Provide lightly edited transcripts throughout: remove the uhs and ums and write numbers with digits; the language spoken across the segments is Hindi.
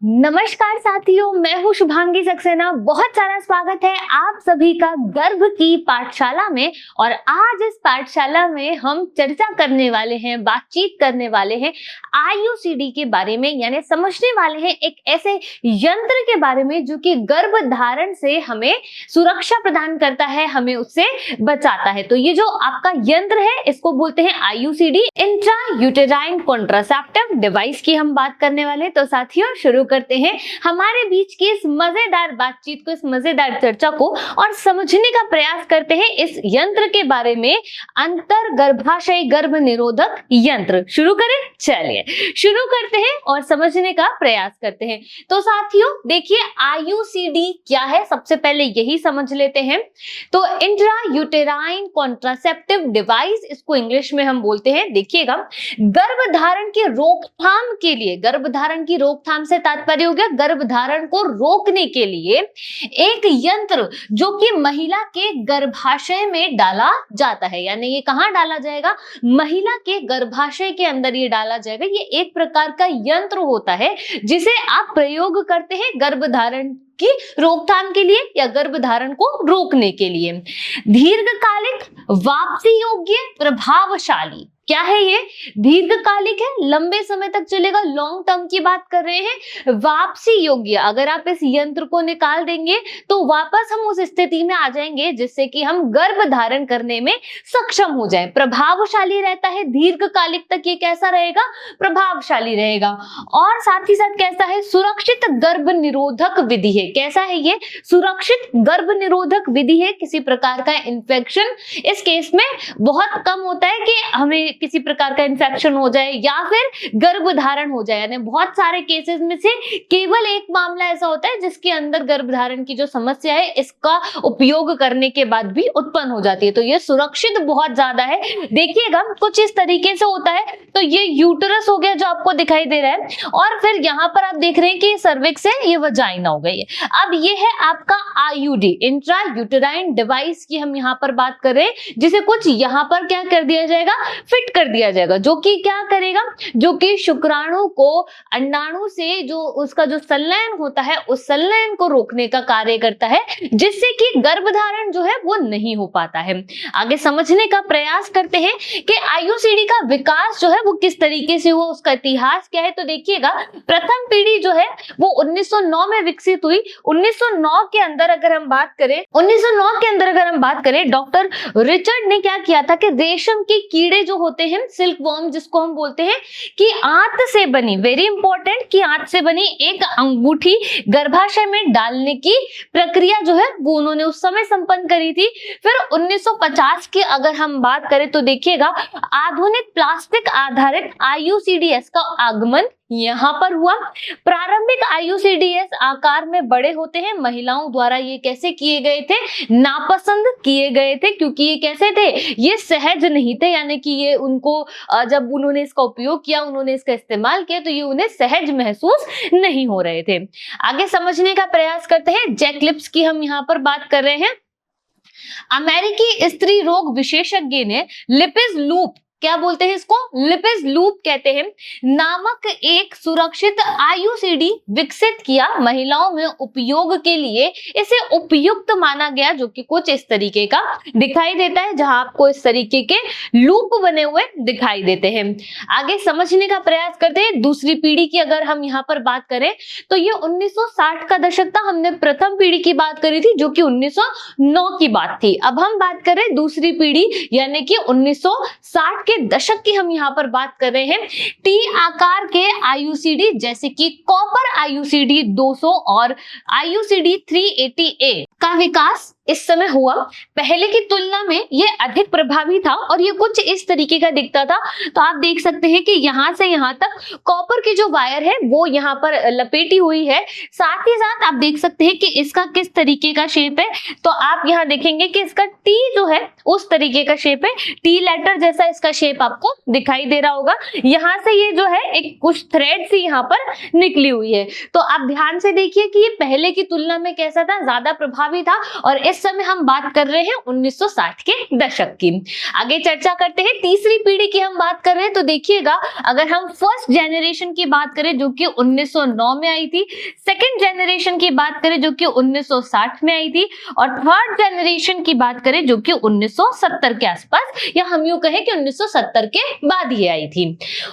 नमस्कार साथियों, मैं हूँ शुभांगी सक्सेना। बहुत सारा स्वागत है आप सभी का गर्भ की पाठशाला में। और आज इस पाठशाला में हम चर्चा करने वाले हैं, बातचीत करने वाले हैं आईयूसीडी के बारे में, यानी समझने वाले हैं एक ऐसे यंत्र के बारे में जो कि गर्भ धारण से हमें सुरक्षा प्रदान करता है, हमें उससे बचाता है। तो ये जो आपका यंत्र है इसको बोलते हैं IUCD, intra uterine contraceptive device की हम बात करने वाले हैं। तो साथियों शुरू करते हैं हमारे बीच की इस मजेदार बातचीत को, इस मजेदार चर्चा को, और समझने का प्रयास करते हैं इस यंत्र के बारे में, अंतर गर्भाशय गर्भ निरोधक यंत्र। शुरू करें, चलिए शुरू करते हैं और समझने का प्रयास करते हैं। तो साथियों देखिए आईयूसीडी क्या है, सबसे पहले यही समझ लेते हैं। तो इंट्रा यूटेराइन कॉन्ट्रासेप्टिव डिवाइस, इसको इंग्लिश में हम बोलते हैं। देखिएगा, गर्भधारण की रोकथाम के लिए, गर्भधारण की रोकथाम से तात्पर्य हो गया गर्भधारण को रोकने के लिए एक यंत्र जो कि महिला के गर्भाशय में डाला जाता है। यानी ये कहां डाला जाएगा? महिला के गर्भाशय के अंदर ये डाला जाएगा। ये एक प्रकार का यंत्र होता है जिसे आप प्रयोग करते हैं गर्भधारण की रोकथाम के लिए या गर्भधारण को रोकने के लिए। दीर्घकालिक, वापसी योग्य, प्रभावशाली। क्या है ये? दीर्घकालिक है, लंबे समय तक चलेगा, लॉन्ग टर्म की बात कर रहे हैं। वापसी योग्य, अगर आप इस यंत्र को निकाल देंगे तो वापस हम उस स्थिति में आ जाएंगे जिससे कि हम गर्भ धारण करने में सक्षम हो जाएं। प्रभावशाली रहता है, दीर्घकालिक तक ये कैसा रहेगा? प्रभावशाली रहेगा। और साथ ही साथ कैसा है? सुरक्षित गर्भ निरोधक विधि है। कैसा है ये? सुरक्षित गर्भ निरोधक विधि है। किसी प्रकार का इन्फेक्शन इस केस में बहुत कम होता है कि हमें किसी प्रकार का इन्फेक्शन हो जाए या फिर गर्भधारण हो जाए। यानी बहुत सारे केसेस में से केवल एक मामला ऐसा होता है जिसके अंदर गर्भधारण की जो समस्या है इसका उपयोग करने के बाद भी उत्पन्न हो जाती है। तो ये सुरक्षित बहुत ज्यादा है। देखिएगा कुछ इस तरीके से होता है। तो ये यूटरस हो गया जो आपको दिखाई दे रहा है, और फिर यहाँ पर आप देख रहे हैं कि सर्विक्स है, ये वजाइना हो गई है। अब ये है आपका आईयूडी, इंट्रा यूटेराइन डिवाइस की हम यहाँ पर बात कर रहे हैं, जिसे कुछ यहाँ पर क्या कर दिया जाएगा? फिट कर दिया जाएगा, जो कि क्या करेगा? जो कि शुक्राणु को अंडाणु से जो उसका जो संलयन होता है उस संलयन को रोकने का कार्य करता है, जिससे कि गर्भधारण जो है वो नहीं हो पाता है। आगे समझने का प्रयास करते हैं कि आईयूसीडी का विकास जो है वो किस तरीके से हुआ, उसका इतिहास क्या है। तो देखिएगा, प्रथम पीढ़ी जो है वो 1909 में विकसित हुई। 1909 के अंदर अगर हम बात करें, डॉक्टर रिचर्ड ने क्या किया था कि रेशम के कीड़े जो होते हैं, सिल्क वॉर्म जिसको हम बोलते हैं, कि आंत से बनी, वेरी इंपॉर्टेंट, कि आंत से बनी एक अंगूठी गर्भाशय में डालने की प्रक्रिया जो है वो उन्होंने उस समय संपन्न करी थी। फिर 1950 की अगर हम बात करें तो देखिएगा, आधुनिक प्लास्टिक आधारित आईयूसीडीएस का आगमन यहाँ पर हुआ। प्रारंभिक आईयूसीडीएस आकार में बड़े होते हैं। महिलाओं द्वारा ये कैसे किए गए थे? नापसंद किए गए थे, क्योंकि ये कैसे थे? ये सहज नहीं थे। यानी कि ये उनको जब उन्होंने इसका उपयोग किया, उन्होंने इसका इस्तेमाल किया, तो ये उन्हें सहज महसूस नहीं हो रहे थे। आगे समझने का प्रयास करते हैं। जैक लिप्स की हम यहाँ पर बात कर रहे हैं। अमेरिकी स्त्री रोग विशेषज्ञ ने लिपिज लूप, क्या बोलते हैं इसको? लिपिज लूप कहते हैं, नामक एक सुरक्षित आईयूसीडी विकसित किया। महिलाओं में उपयोग के लिए इसे उपयुक्त माना गया, जो कि कुछ इस तरीके का दिखाई देता है, जहां आपको इस तरीके के लूप बने हुए दिखाई देते हैं। आगे समझने का प्रयास करते हैं। दूसरी पीढ़ी की अगर हम यहाँ पर बात करें तो ये 1960 का दशक था। हमने प्रथम पीढ़ी की बात करी थी जो कि 1909 की बात थी। अब हम बात करें दूसरी पीढ़ी, यानी कि 1960 के दशक की हम यहाँ पर बात कर रहे हैं। टी आकार के आईयूसीडी जैसे कि कॉपर आईयूसीडी 200 और आईयूसीडी 380A का विकास इस समय हुआ। पहले की तुलना में ये अधिक प्रभावी था और ये कुछ इस तरीके का दिखता था। तो आप देख सकते हैं कि यहाँ से यहाँ तक कॉपर की जो वायर है वो यहाँ पर लपेटी हुई है। साथ ही साथ आप देख सकते हैं कि इसका किस तरीके का शेप है। तो आप यहाँ देखेंगे कि इसका टी जो है उस तरीके का शेप है, टी लेटर जैसा इसका शेप आपको दिखाई दे रहा होगा। यहाँ से ये जो है एक कुछ थ्रेड सी यहाँ पर निकली हुई है। तो आप ध्यान से देखिए कि ये पहले की तुलना में कैसा था, ज्यादा प्रभावी था। और इस इस समय हम बात कर रहे हैं 1960 के दशक की। आगे चर्चा करते हैं, तीसरी पीढ़ी की हम बात कर रहे हैं तो देखिएगा, अगर हम फर्स्ट जनरेशन की बात करें जो कि 1909 में आई थी, सेकंड जनरेशन की बात करें जो कि 1960 में आई थी, और थर्ड जनरेशन की बात करें जो कि 1970 के आसपास, या हम यूं कहें कि 1970 के बाद ये आई थी।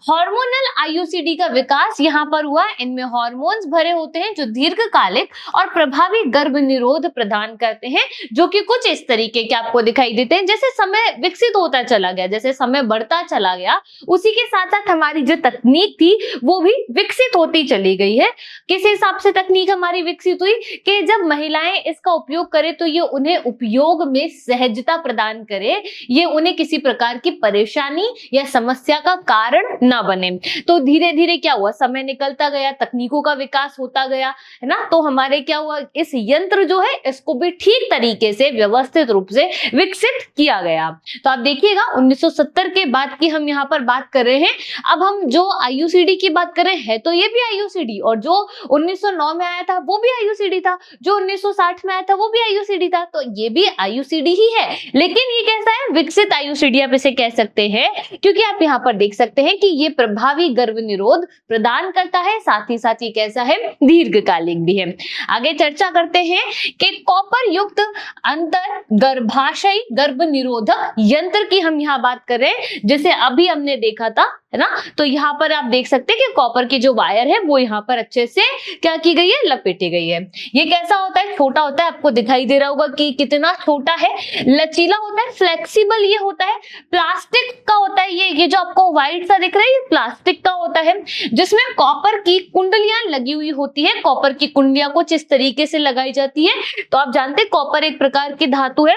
हार्मोनल आईयूसीडी का विकास यहाँ पर हुआ। इनमें हार्मोन्स भरे होते हैं जो दीर्घकालिक और प्रभावी गर्भ निरोध प्रदान करते हैं, जो कि कुछ इस तरीके के आपको दिखाई देते हैं। जैसे समय विकसित होता चला गया, जैसे समय बढ़ता चला गया, उसी के साथ साथ हमारी जो तकनीक थी वो भी विकसित होती चली गई है। किस हिसाब से तकनीक हमारी विकसित हुई कि जब महिलाएं इसका उपयोग करें तो ये उन्हें उपयोग में सहजता प्रदान करे, ये उन्हें किसी प्रकार की परेशानी या समस्या का कारण ना बने। तो धीरे धीरे क्या हुआ, समय निकलता गया, तकनीकों का विकास होता गया, है ना। तो हमारे क्या हुआ, इस यंत्र जो है इसको भी ठीक तरीके से व्यवस्थित रूप से विकसित किया गया। तो आप देखिएगा 1970 के बाद की हम यहाँ पर बात कर रहे हैं। अब हम जो आईयूसीडी की बात कर रहे हैं तो ये भी आईयूसीडी, और जो 1909 में आया था वो भी आईयूसीडी था, जो 1960 में आया था वो भी आईयूसीडी था। तो ये भी आईयूसीडी ही है, लेकिन ये कैसा है, विकसित आईयूसीडी आप इसे कह सकते हैं, क्योंकि आप यहाँ पर देख सकते हैं कि ये प्रभावी गर्भ निरोध प्रदान करता है, साथ ही साथ ये कैसा है, दीर्घकालिक भी है। आगे चर्चा करते हैं कि कॉपर युक्त अंतर गर्भाशयी गर्भ निरोधक यंत्र की हम यहाँ बात कर रहे हैं, जैसे अभी हमने देखा था, है ना। तो यहाँ पर आप देख सकते हैं कि कॉपर की जो वायर है वो यहाँ पर अच्छे से क्या की गई है, लपेटी गई है। ये कैसा होता है, छोटा होता है, आपको दिखाई दे रहा होगा कि कितना छोटा है, लचीला होता है, फ्लेक्सिबल ये होता है, प्लास्टिक का होता है। ये जो आपको व्हाइट सा दिख रहा है ये प्लास्टिक का होता है, जिसमें कॉपर की कुंडलियां लगी हुई होती है। कॉपर की कुंडलियां कुछ इस तरीके से लगाई जाती है। तो आप जानते हैं कॉपर एक प्रकार की धातु है,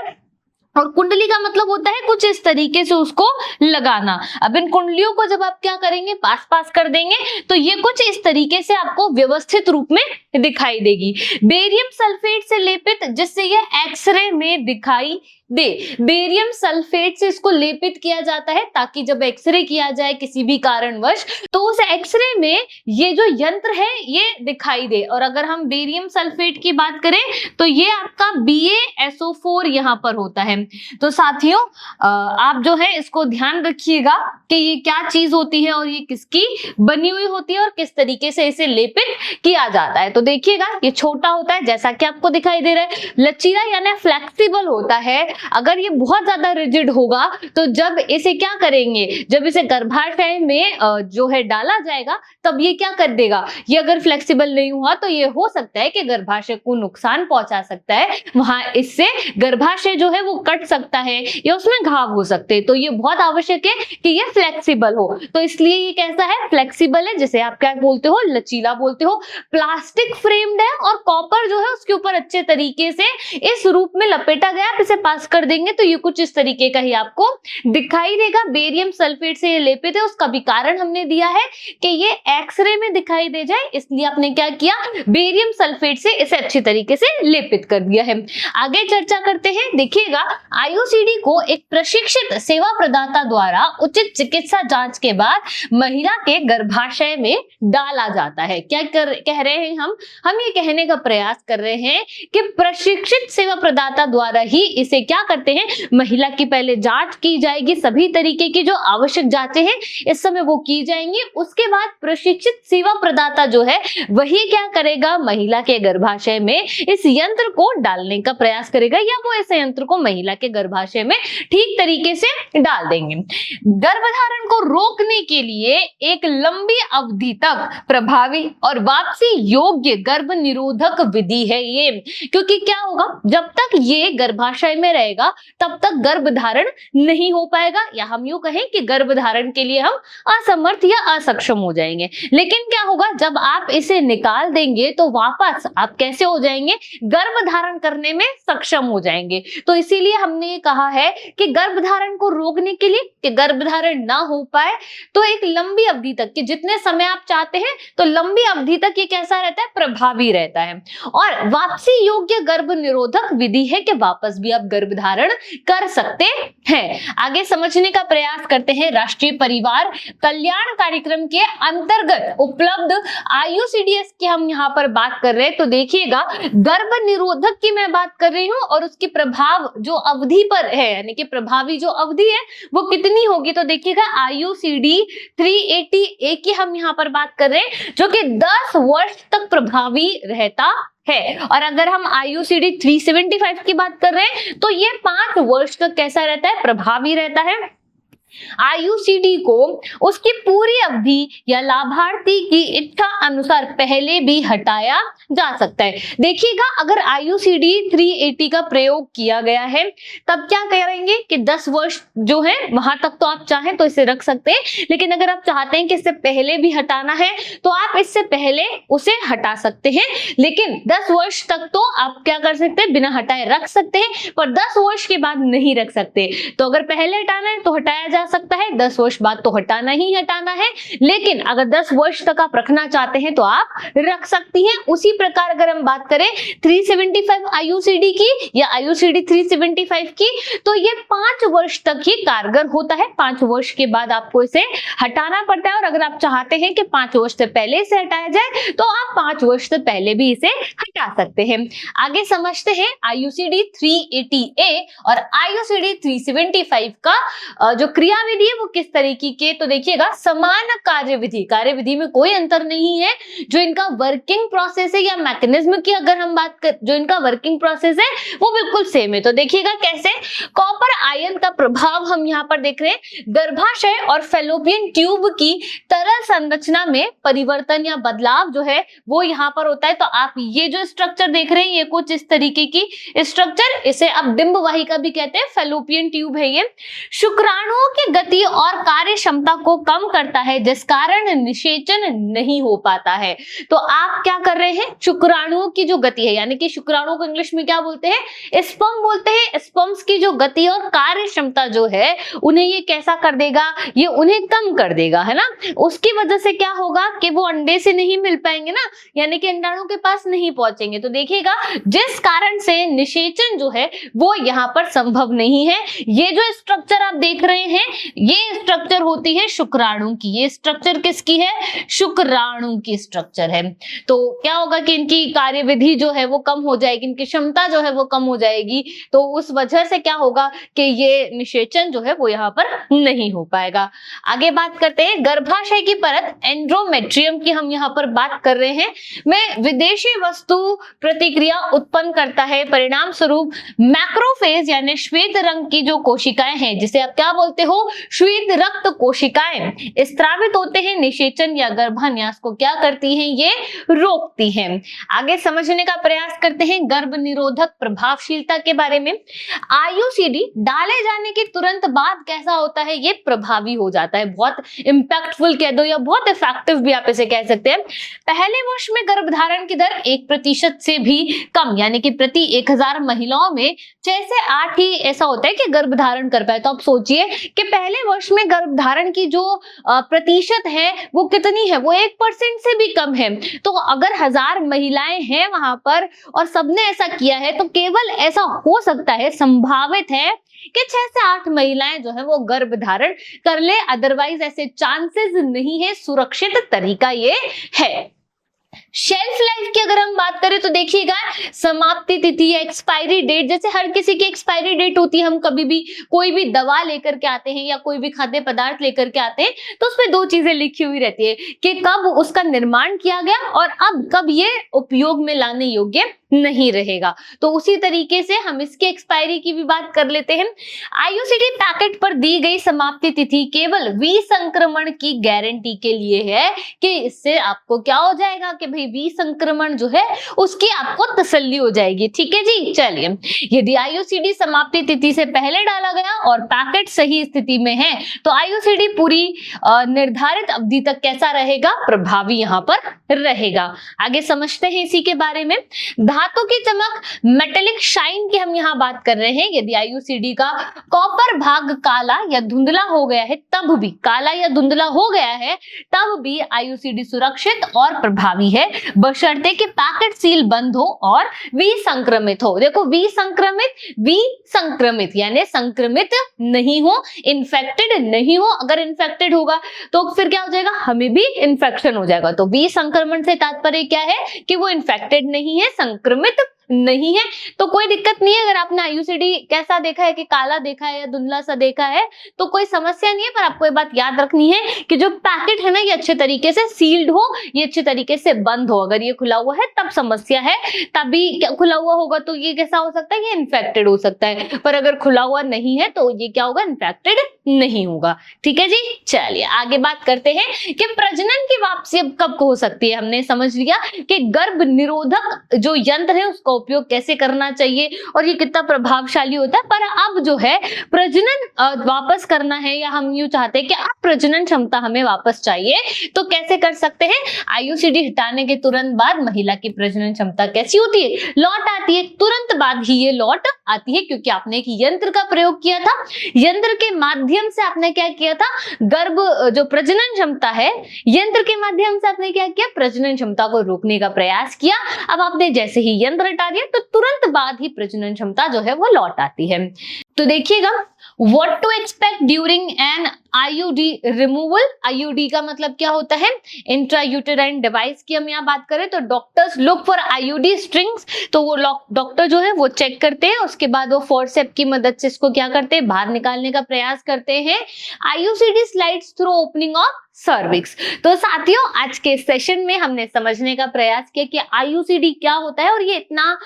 और कुंडली का मतलब होता है कुछ इस तरीके से उसको लगाना। अब इन कुंडलियों को जब आप क्या करेंगे, पास पास कर देंगे तो ये कुछ इस तरीके से आपको व्यवस्थित रूप में दिखाई देगी। बेरियम सल्फेट से लेपित, जिससे ये एक्सरे में दिखाई दे। बेरियम सल्फेट से इसको लेपित किया जाता है ताकि जब एक्सरे किया जाए किसी भी कारणवश तो उस एक्सरे में ये जो यंत्र है ये दिखाई दे। और अगर हम बेरियम सल्फेट की बात करें तो ये आपका BaSO4 यहाँ पर होता है। तो साथियों आप जो है इसको ध्यान रखिएगा कि ये क्या चीज होती है और ये किसकी बनी हुई होती है और किस तरीके से इसे लेपित किया जाता है। तो देखिएगा ये छोटा होता है, जैसा कि आपको दिखाई दे रहा है, लचीला यानी फ्लेक्सिबल होता है। अगर ये बहुत ज्यादा रिजिड होगा तो जब इसे क्या करेंगे, जब इसे गर्भाशय में जो है डाला जाएगा तब ये क्या कर देगा, ये अगर फ्लेक्सिबल नहीं हुआ तो ये हो सकता है कि गर्भाशय को नुकसान पहुंचा सकता है, वहां इससे गर्भाशय जो है वो कट सकता है या उसमें घाव हो सकते हैं। तो ये बहुत आवश्यक है कि ये फ्लेक्सिबल हो। तो इसलिए ये कैसा है, फ्लेक्सिबल है, जिसे आप क्या बोलते हो, लचीला बोलते हो। प्लास्टिक फ्रेम्ड है और कॉपर जो है उसके ऊपर अच्छे तरीके से इस रूप में लपेटा गया। आप इसे पास कर देंगे तो ये कुछ इस तरीके का ही आपको दिखाई देगा। बेरियम सल्फेट से ये लेपित है, उसका भी कारण हमने दिया है कि ये एक्सरे में दिखाई दे जाए, इसलिए आपने क्या किया, बेरियम सल्फेट से इसे अच्छी तरीके से लेपित कर दिया है। आगे चर्चा करते हैं। देखिएगा आईयूसीडी को एक प्रशिक्षित सेवा प्रदाता द्वारा उचित चिकित्सा जांच के बाद महिला के गर्भाशय में डाला जाता है। क्या कह रहे हैं हम ये कहने का प्रयास कर रहे हैं कि प्रशिक्षित सेवा प्रदाता द्वारा ही इसे क्या करते हैं, महिला की पहले जांच की जाएगी, सभी तरीके की जो आवश्यक जांचें हैं इस समय वो की जाएंगी। उसके बाद प्रशिक्षित सेवा प्रदाता जो है वही क्या करेगा, महिला के गर्भाशय में इस यंत्र को डालने का प्रयास करेगा, या वो इस यंत्र को महिला के गर्भाशय में ठीक तरीके से डाल देंगे। गर्भधारण को रोकने के लिए एक लंबी अवधि तक प्रभावी और वापसी योग्य गर्भ निरोधक विधि है ये। क्योंकि क्या होगा, जब तक ये गर्भाशय में रहेगा तब तक गर्भधारण नहीं हो पाएगा, या हम यूं कहें कि गर्भधारण के लिए हम असमर्थ या असक्षम हो जाएंगे। लेकिन क्या होगा, जब आप इसे निकाल देंगे तो वापस आप कैसे हो जाएंगे, गर्भधारण करने में सक्षम हो जाएंगे। तो इसीलिए हमने ये कहा है कि गर्भधारण को रोकने के लिए, कि गर्भधारण ना हो पाए तो एक लंबी अवधि तक, कि जितने समय आप चाहते हैं तो लंबी अवधि तक ये कैसा रहता है, प्रभावी रहता है। और वापसी योग्य गर्भ निरोधक विधि है कि वापस भी आप गर्भ धारण कर सकते हैं। आगे समझने का प्रयास करते हैं। राष्ट्रीय परिवार कल्याण कार्यक्रम के अंतर्गत उपलब्ध IUCDs की हम यहाँ पर बात कर रहे हैं, तो देखिएगा गर्भ निरोधक की मैं बात कर रही हूँ और उसकी प्रभाव जो अवधि पर है, यानी कि प्रभावी जो अवधि है वो कितनी होगी, तो देखिएगा IUCD 380A की हम यहाँ पर बात कर रहे हैं, जो कि 10 वर्ष तक प्रभावी रहता है। और अगर हम IUCD 375 की बात कर रहे हैं तो ये 5 वर्ष तक कैसा रहता है, प्रभावी रहता है। IUCD को उसकी पूरी अवधि या लाभार्थी की इच्छा अनुसार पहले भी हटाया जा सकता है। देखिएगा अगर IUCD 380 का प्रयोग किया गया है तब क्या करेंगे कि 10 वर्ष जो है वहां तक तो आप चाहें तो इसे रख सकते हैं, लेकिन अगर आप चाहते हैं कि इससे पहले भी हटाना है तो आप इससे पहले उसे हटा सकते हैं, लेकिन 10 वर्ष तक तो आप क्या कर सकते हैं, बिना हटाए रख सकते हैं, पर 10 वर्ष के बाद नहीं रख सकते। तो अगर पहले हटाना है तो हटाया जा सकता है, 10 वर्ष बाद तो हटाना ही हटाना है, लेकिन अगर 10 वर्ष तक आप रखना चाहते हैं तो आप रख सकती हैं। उसी प्रकार अगर हम बात करें 375 IUCD की या IUCD 375 की, तो ये 5 वर्ष तक ही कारगर होता है। 5 वर्ष के बाद आपको इसे हटाना पड़ता है, और अगर आप चाहते हैं कि 5 वर्ष से पहले इसे हटाया जाए तो आप 5 वर्ष से पहले भी इसे हटा सकते हैं। आगे समझते हैं IUCD 380A और IUCD 375 का जो क्रियाविधि है वो किस तरीके के, तो देखिएगा समान कार्यविधि में कोई अंतर नहीं है। जो इनका वर्किंग प्रोसेस है या मैकेनिज्म की अगर हम बात कर, जो इनका वर्किंग प्रोसेस है वो बिल्कुल सेम है। तो देखिएगा कैसे, कॉपर आयन का प्रभाव हम यहाँ पर देख रहे हैं। गर्भाशय और फैलोपियन ट्यूब की तरल संरचना में परिवर्तन या बदलाव जो है वो यहाँ पर होता है। तो आप ये जो स्ट्रक्चर देख रहे हैं ये कुछ इस तरीके की स्ट्रक्चर, इसे आप डिंब वाहिका भी कहते हैं, फैलोपियन ट्यूब है ये। शुक्राणुओं की गति और कार्य क्षमता को कम करता है, जिस कारण निषेचन नहीं हो पाता है। तो आप क्या कर रहे हैं, शुक्राणुओं की जो गति है, यानी कि शुक्राणुओं को इंग्लिश में क्या बोलते हैं, स्पर्म बोलते हैं। स्पर्म्स की जो गति और कार्य क्षमता जो है उन्हें ये कैसा कर देगा, ये उन्हें कम कर देगा, है ना। उसकी वजह से क्या होगा कि वो अंडे से नहीं मिल पाएंगे ना, यानी कि अंडाणु के पास नहीं पहुंचेंगे। तो देखिएगा जिस कारण से निषेचन जो है वो यहाँ पर संभव नहीं है। ये जो स्ट्रक्चर आप देख रहे हैं ये स्ट्रक्चर होती है शुक्राणु की। ये स्ट्रक्चर किसकी है, शुक्राणु की स्ट्रक्चर है। तो क्या होगा कि इनकी कार्यविधि जो है वो कम हो जाएगी, इनकी क्षमता जो है वो कम हो जाएगी। तो उस वजह से क्या होगा कि ये निषेचन जो है वो यहाँ पर नहीं हो पाएगा। आगे बात करते हैं गर्भाशय की परत एंड्रोमेट्रियम की हम यहाँ पर बात कर रहे हैं। में विदेशी वस्तु प्रतिक्रिया उत्पन्न करता है, परिणाम स्वरूप मैक्रोफेज यानी श्वेत रंग की जो कोशिकाएं हैं, जिसे आप क्या बोलते हो, श्वेत रक्त कोशिकाएं स्रावित होते हैं। निषेचन या गर्भान्यास को क्या करती हैं, ये रोकती हैं। आगे समझने का प्रयास करते हैं गर्भ निरोधक प्रभावशीलता के बारे में। IUCD डाले जाने के तुरंत बाद कैसा होता है, ये प्रभावी हो जाता है, बहुत इंपैक्टफुल कह दो या बहुत इफेक्टिव भी आप इसे कह सकते हैं। पहले वर्ष में गर्भधारण की दर 1% से भी कम, यानी कि प्रति 1000 महिलाओं में 6 से 8 ही ऐसा होता है कि गर्भधारण कर पाए। तो आप सोचिए कि पहले वर्ष में गर्भधारण की जो प्रतिशत है वो कितनी है, वो 1% से भी कम है। तो अगर 1000 महिलाएं हैं वहां पर और सबने ऐसा किया है तो केवल ऐसा हो सकता है, संभावित है कि 6 से 8 महिलाएं जो है वो गर्भधारण कर ले, अदरवाइज ऐसे चांसेस नहीं है। सुरक्षित तरीका ये है। शेल्फ लाइफ की अगर हम बात करें तो देखिएगा समाप्ति तिथि या एक्सपायरी डेट, जैसे हर किसी की एक्सपायरी डेट होती है। हम कभी भी कोई भी दवा लेकर के आते हैं या कोई भी खाद्य पदार्थ लेकर के आते हैं तो उसमें 2 चीजें लिखी हुई रहती है कि कब उसका निर्माण किया गया और अब कब ये उपयोग में लाने योग्य नहीं रहेगा। तो उसी तरीके से हम इसके एक्सपायरी की भी बात कर लेते हैं। IUCD पैकेट पर दी गई समाप्ति तिथि केवल विसंक्रमण की गारंटी के लिए है कि इससे आपको क्या हो जाएगा कि भाई विसंक्रमण जो है उसकी आपको तसल्ली हो जाएगी। ठीक है जी, चलिए यदि IUCD समाप्ति तिथि से पहले डाला गया और पैकेट सही स्थिति में है तो IUCD पूरी निर्धारित अवधि तक कैसा रहेगा, प्रभावी यहाँ पर रहेगा। आगे समझते हैं इसी के बारे में। धातु की चमक, मेटेलिक शाइन की हम यहाँ बात कर रहे हैं। यदि आईयूसीडी का कॉपर भाग काला या धुंधला हो गया है, तब भी काला या धुंधला हो गया है तब भी आईयूसीडी सुरक्षित और प्रभावी है, बशर्ते कि पैकेट सील बंद हो और विसंक्रमित हो। देखो विसंक्रमित यानी संक्रमित नहीं हो, इन्फेक्टेड नहीं हो। अगर इन्फेक्टेड होगा तो फिर क्या हो जाएगा, हमें भी इन्फेक्शन हो जाएगा। तो विसंक्रमण से तात्पर्य क्या है कि वो इन्फेक्टेड नहीं है, संक्रमित नहीं है। तो कोई दिक्कत नहीं है अगर आपने आईयूसीडी कैसा देखा है कि काला देखा है या धुंधला सा देखा है, तो कोई समस्या नहीं है। पर आपको ये बात याद रखनी है कि जो पैकेट है ना, ये अच्छे तरीके से सील्ड हो, ये अच्छे तरीके से बंद हो। अगर ये खुला हुआ है तब समस्या है, तभी खुला हुआ होगा तो ये कैसा हो सकता है, ये इन्फेक्टेड हो सकता है। पर अगर खुला हुआ नहीं है तो ये क्या होगा, इन्फेक्टेड नहीं होगा। ठीक है जी, चलिए आगे बात करते हैं कि प्रजनन की वापसी अब कब हो सकती है। हमने समझ लिया कि गर्भ निरोधक जो यंत्र है उसका उपयोग कैसे करना चाहिए और ये कितना प्रभावशाली होता है। पर अब जो है प्रजनन वापस करना है, या हम यूं चाहते हैं कि अब प्रजनन क्षमता हमें वापस चाहिए, तो कैसे कर सकते हैं। आईयूसीडी हटाने के तुरंत बाद महिला की प्रजनन क्षमता कैसी होती है, लौट आती है। तुरंत बाद ही ये लौट आती है क्योंकि आपने एक यंत्र का प्रयोग किया था। यंत्र के माध्यम से आपने क्या किया था, गर्भ जो प्रजनन क्षमता है, यंत्र के माध्यम से आपने क्या किया, प्रजनन क्षमता को रोकने का प्रयास किया। अब आपने जैसे ही यंत्र हटा दिया तो तुरंत बाद ही प्रजनन क्षमता जो है वो लौट आती है। तो देखिएगा, what to expect during an IUD removal. IUD का मतलब क्या होता है, इंट्रायूटेराइन डिवाइस की हम यहाँ बात करें तो doctors look for IUD strings. तो वो डॉक्टर जो है वो चेक करते हैं, उसके बाद वो फोर्सेप की मदद से इसको क्या करते हैं, बाहर निकालने का प्रयास करते हैं। IUCD slides through opening of cervix. तो साथियों, आज के सेशन में हमने समझने का प्रयास किया कि आईयूसीडी क्या होता है और ये इतना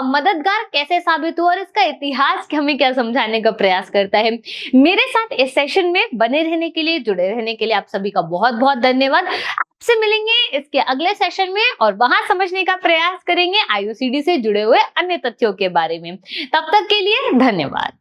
मददगार कैसे साबित हुआ और इसका इतिहास हमें क्या समझाने का प्रयास करता है। मेरे साथ इस सेशन में बने रहने के लिए, जुड़े रहने के लिए आप सभी का बहुत बहुत धन्यवाद। आपसे मिलेंगे इसके अगले सेशन में और वहां समझने का प्रयास करेंगे आईयूसीडी से जुड़े हुए अन्य तथ्यों के बारे में। तब तक के लिए धन्यवाद।